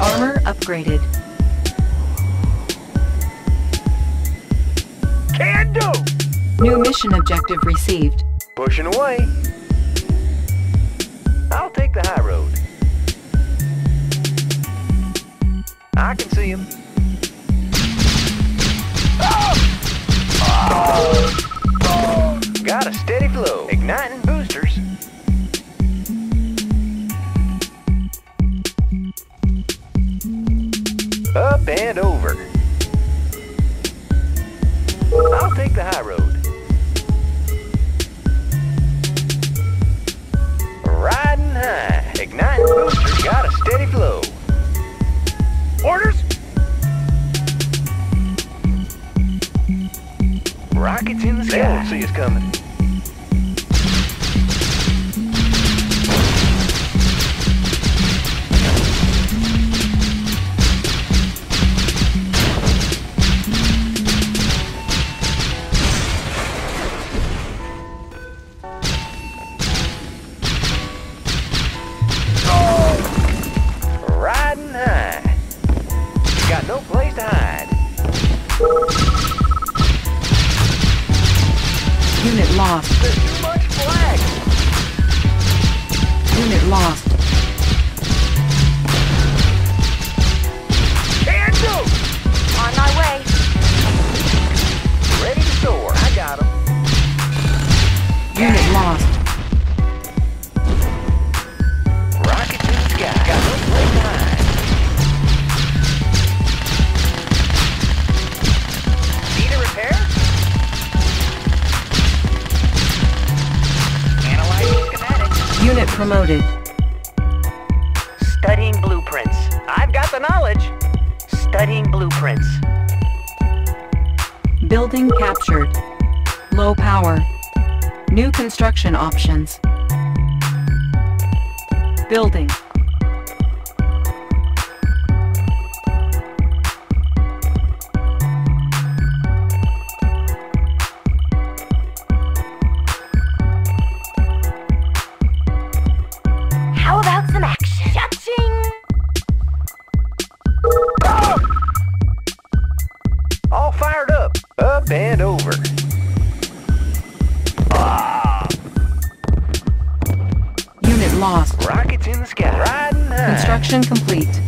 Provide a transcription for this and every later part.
Armor upgraded. Can do! New mission objective received. Pushing away. I'll take the high road. I can see him. Got a steady flow. Igniting boosters. Up and over. I'll take the high road. Riding high. Igniting boosters. Got a steady flow. Orders? Rockets in the sky. They won't see us coming. Riding high. Got no place to hide. Unit lost. There's too much flag. Unit lost. Can do. On my way. Ready to soar. I got him. Unit lost. Rockets in the sky. Got no place to hide. Need a repair? Analyzing schematics. Unit promoted. Studying blueprints. I've got the knowledge. Studying blueprints. Building captured. Low power. New construction options. Building. How about some action? Cha-ching! All fired up. Up and over. Unit lost. Rockets in the sky. Riding high. Construction complete.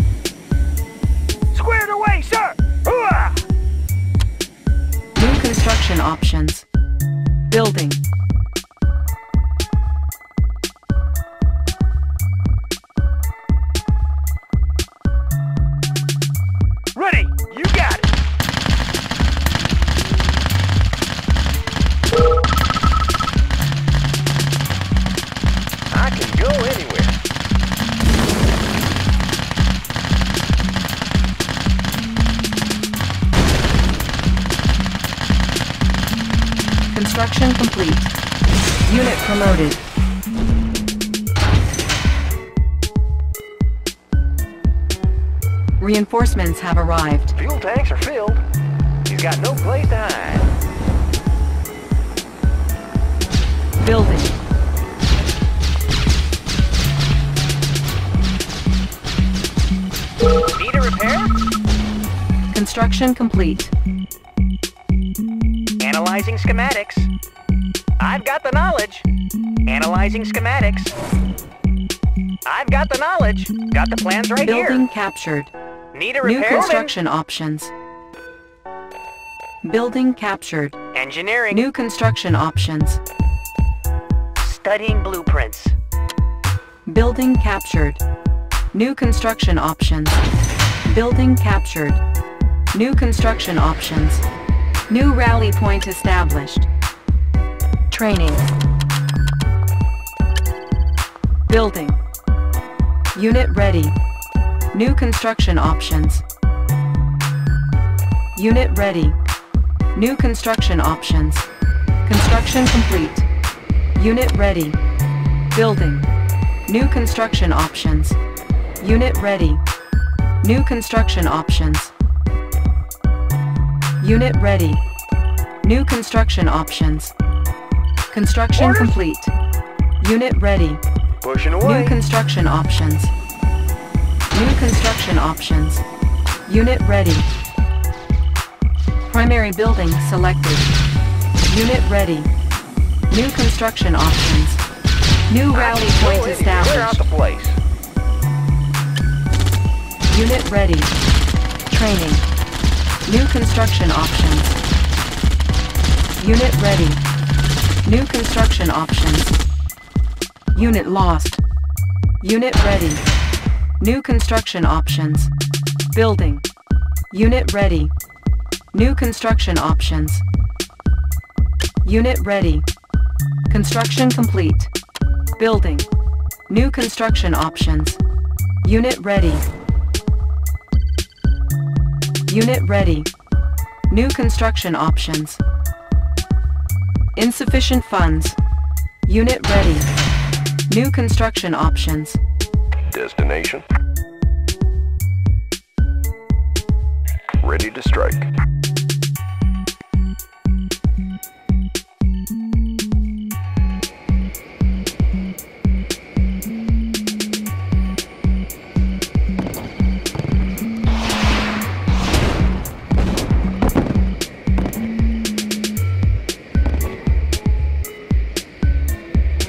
Squared away, sir. Hooah! New construction options. Building. Ready. You got it. I can go anywhere. Construction complete. Unit promoted. Reinforcements have arrived. Fuel tanks are filled. He's got no place to hide. Building. Need a repair? Construction complete. Analyzing schematics. I've got the knowledge. Analyzing schematics. I've got the knowledge. Got the plans right Building here. captured. Need a New repair? construction options. Building captured. Engineering. New construction options. Studying blueprints. Building captured. New construction options. Building captured. New construction options. New rally point established. Training. Building. Unit ready. New construction options. Unit ready. New construction options. Construction complete. Unit ready. Building. New construction options. Unit ready. New construction options. Unit ready. New construction options. Construction Orders. complete. Unit ready. Pushing away. New construction options. New construction options. Unit ready. Primary building selected. Unit ready. New construction options. New rally point Clear out established. the place. Unit ready. Training. New construction options. Unit ready. New construction options. Unit lost. Unit ready. New construction options. Building. Unit ready. New construction options. Unit ready. Construction complete. Building. New construction options. Unit ready. Unit ready. New construction options. Insufficient funds. Unit ready. New construction options. Destination. Ready to strike.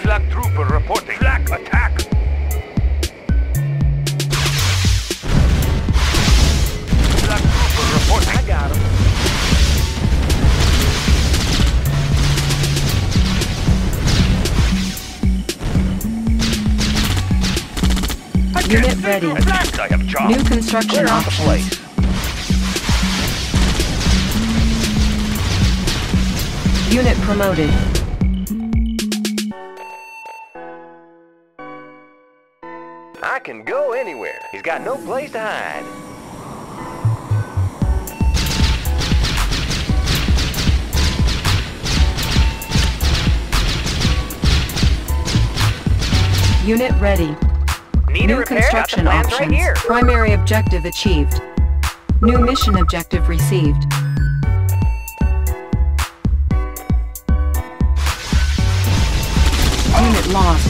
Flak trooper reporting. Flak attack. Flak trooper reporting. I got him. Unit ready. At least I have job. New construction Clear out the options. place. Unit promoted. I can go anywhere. He's got no place to hide. Unit ready. Need a New repair? Got the construction plans options. right here. Primary objective achieved. New mission objective received. Unit lost.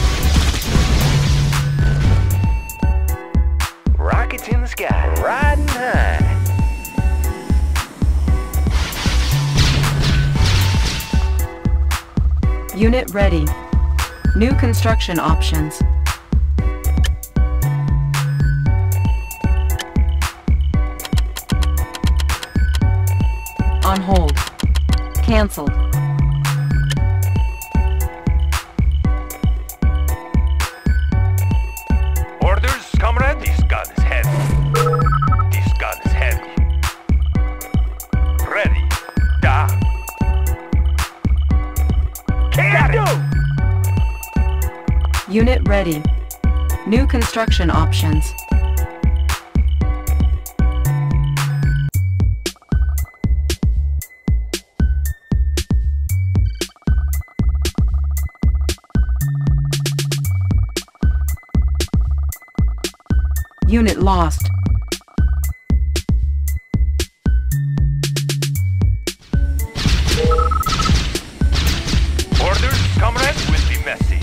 Rockets in the sky, riding high. Unit ready. New construction options. On hold. Cancelled. Orders, comrade? This gun is heavy. This gun is heavy. Ready. Da. Can do! Unit ready. New construction options. Unit lost. Orders, comrade, will be messy.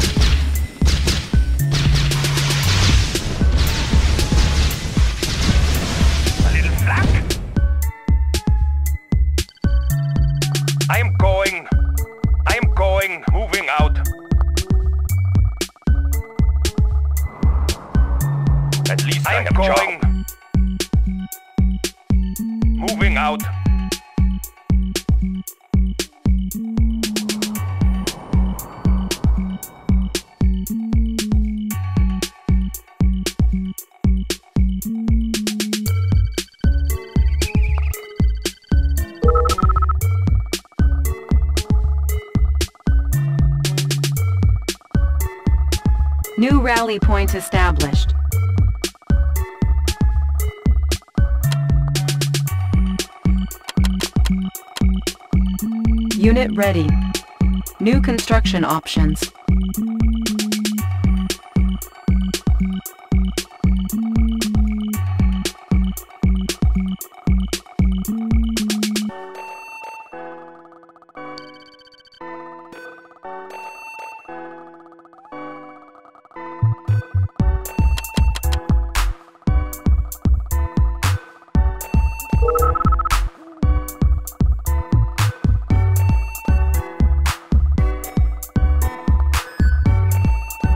A little flak. I am going, moving out. At least I am going. Moving out. New rally point established. Unit ready. New construction options.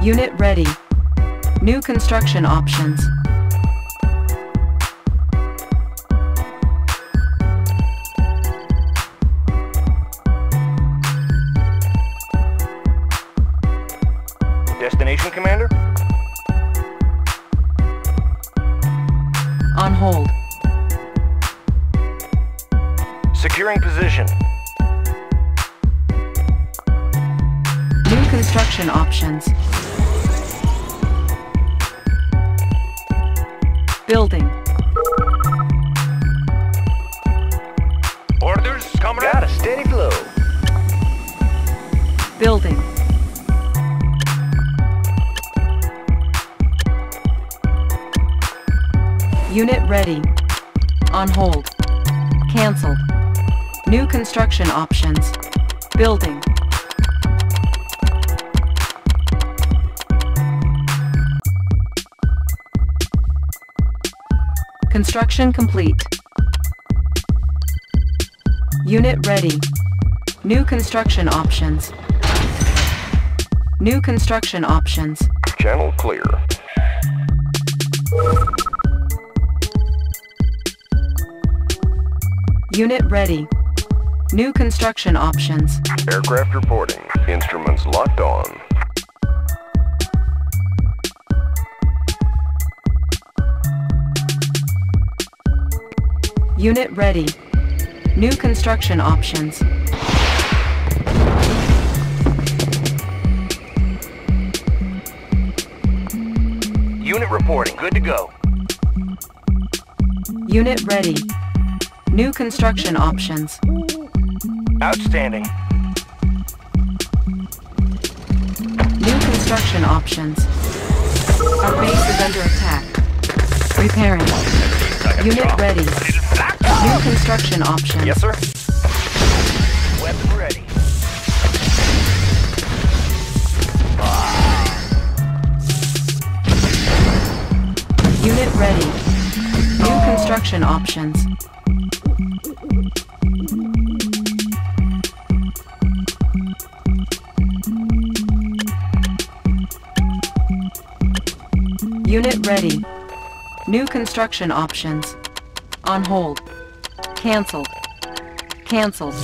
Unit ready. New construction options. Destination, Commander? On hold. Securing position. New construction options. Building. Orders, comrade. Got a steady flow. Building. Unit ready. On hold. Cancelled. New construction options. Building. Construction complete. Unit ready. New construction options. New construction options. Channel clear. Unit ready. New construction options. Aircraft reporting. Instruments locked on. Unit ready. New construction options. Unit reporting. Good to go. Unit ready. New construction options. Outstanding. New construction options. Our base is under attack. Repairing. Unit ready. New construction options. Yes, sir. Weapon ready. Unit ready. New construction options. Unit ready. New construction options. On hold. Cancelled. Cancelled.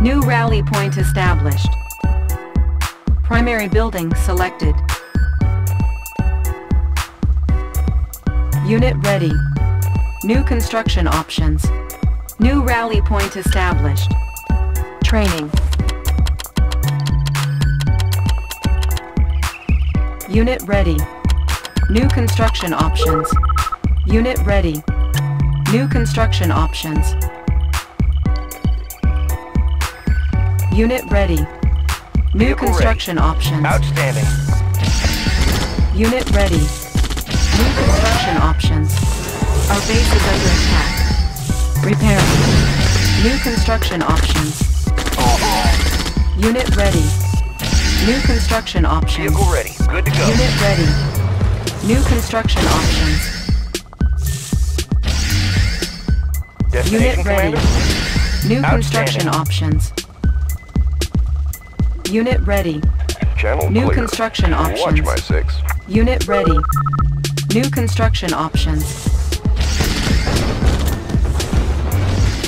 New rally point established. Primary building selected. Unit ready. New construction options. New rally point established. Training. Unit ready. New construction options. Unit ready. New construction options. Unit ready. New Vehicle construction ready. options. Outstanding. Unit ready. New construction options. Our base is under attack. Repairing. New construction options. Unit ready. New construction options. Vehicle ready. Good to go. Unit ready. New construction options. Destination, Unit ready. Commander? New construction options. Unit ready. Channel New clear. construction Watch options. my 6. Unit ready. New construction options.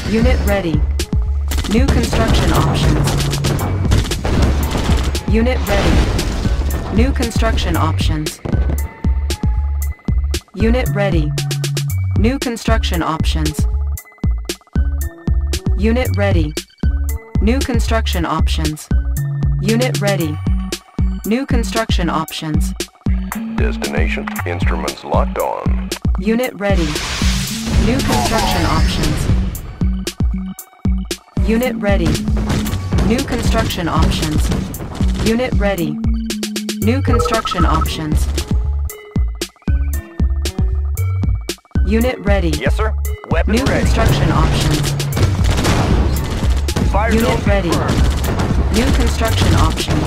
Unit ready. New construction options. Unit ready. New construction options. Unit ready. New construction options. Unit ready. New construction options. Unit ready. New construction options. Destination. Instruments locked on. Unit ready. New construction options. Unit ready. New construction options. Unit ready. New construction options. Unit ready. Yes, sir. Weapon New ready. construction options. Fire zone Unit ready. confirmed. New construction options.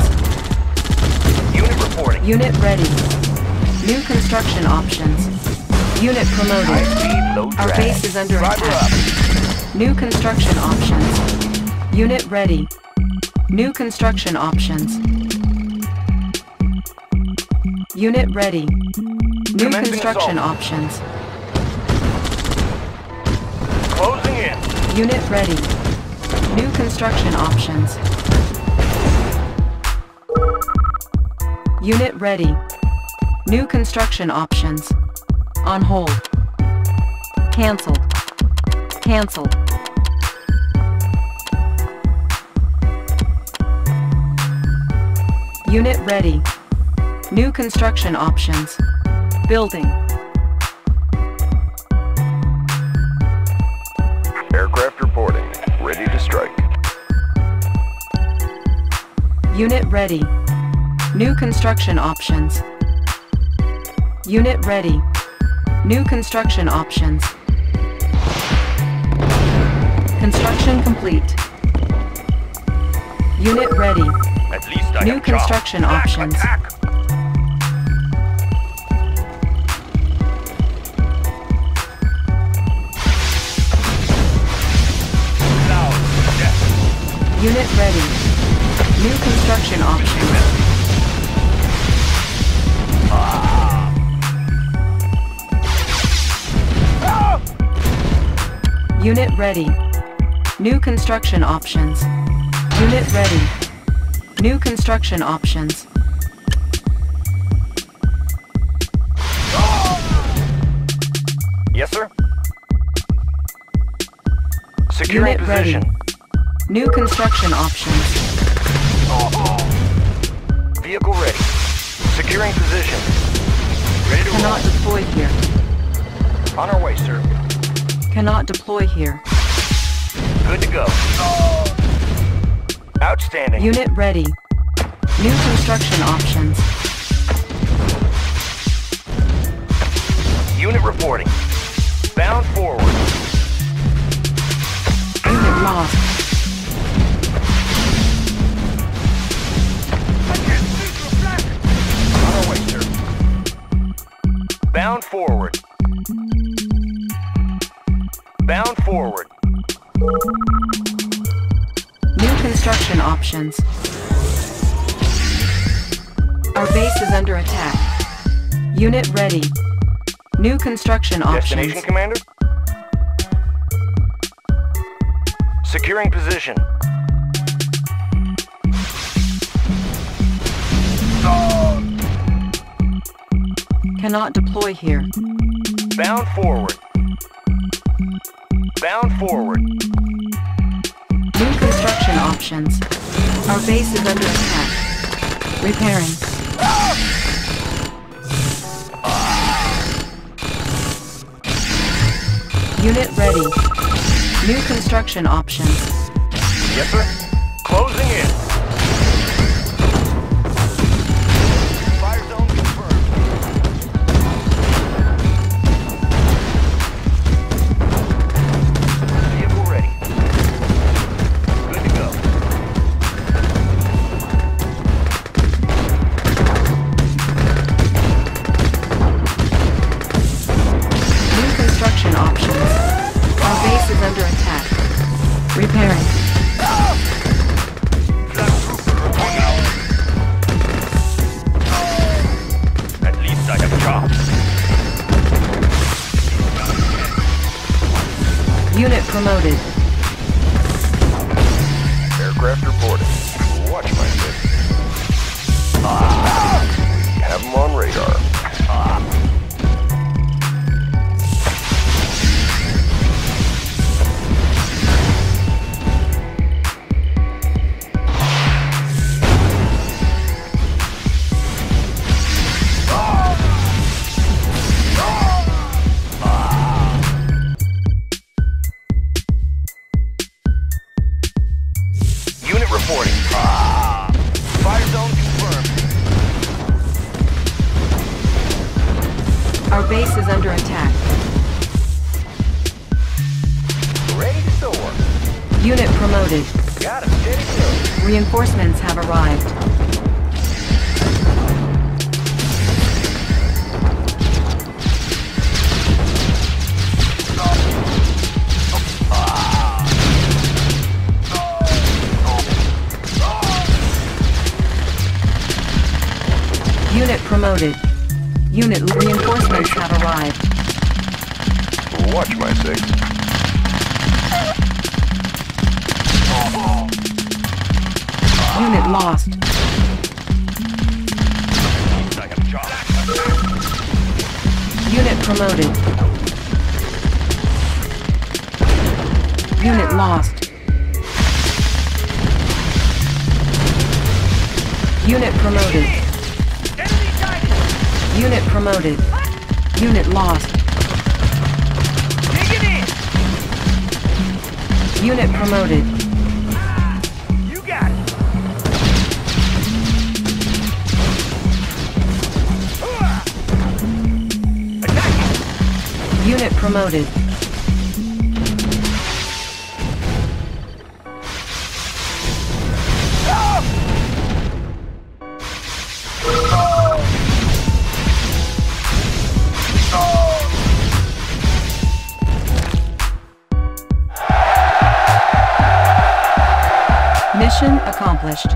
Unit reporting. Unit ready. New construction options. Unit promoted. High-speed, low Our drag. base is under Driver attack. up. New construction options. Unit ready. New construction options. Unit ready. New Commencing construction assault. options. Closing in. Unit ready. New construction options. Unit ready. New construction options. On hold. Cancelled. Cancelled. Unit ready. New construction options. Building. Aircraft reporting. Ready to strike. Unit ready. New construction options. Unit ready. New construction options. Construction complete. Unit ready. At least I New have construction job. options. Attack. Now, yes. Unit ready. New construction options. Unit ready. New construction options. Unit ready. New construction options. Yes, sir. Securing Unit ready. position. New construction options. Vehicle ready. Securing position. Ready to Cannot deploy here. roll. On our way, sir. Cannot deploy here. Good to go. Outstanding. Unit ready. New construction options. Unit reporting. Bound forward. Unit lost. On our way, sir. Bound forward. Bound forward. New construction options. Our base is under attack. Unit ready. New construction options. Destination, Commander? Securing position. Cannot deploy here. Bound forward. Bound forward. New construction options. Our base is under attack. Repairing. Unit ready. New construction options. Yes, sir. Closing in. Fire zone confirmed. Vehicle ready. Good to go. New construction options. Our base is under attack. Repairing. At least I have chops. Unit promoted. Aircraft reporting. Watch my six. Have them on radar. Unit reporting. Fire zone confirmed. Our base is under attack. Unit promoted. Got him. Steady through. Reinforcements have arrived. Unit promoted. Unit reinforcements have arrived. Watch my six. Unit lost. Unit promoted. Unit lost. Unit promoted. Unit promoted. Unit lost. Dig it in. Unit promoted. You got it. Attack it. Unit promoted. Mission accomplished.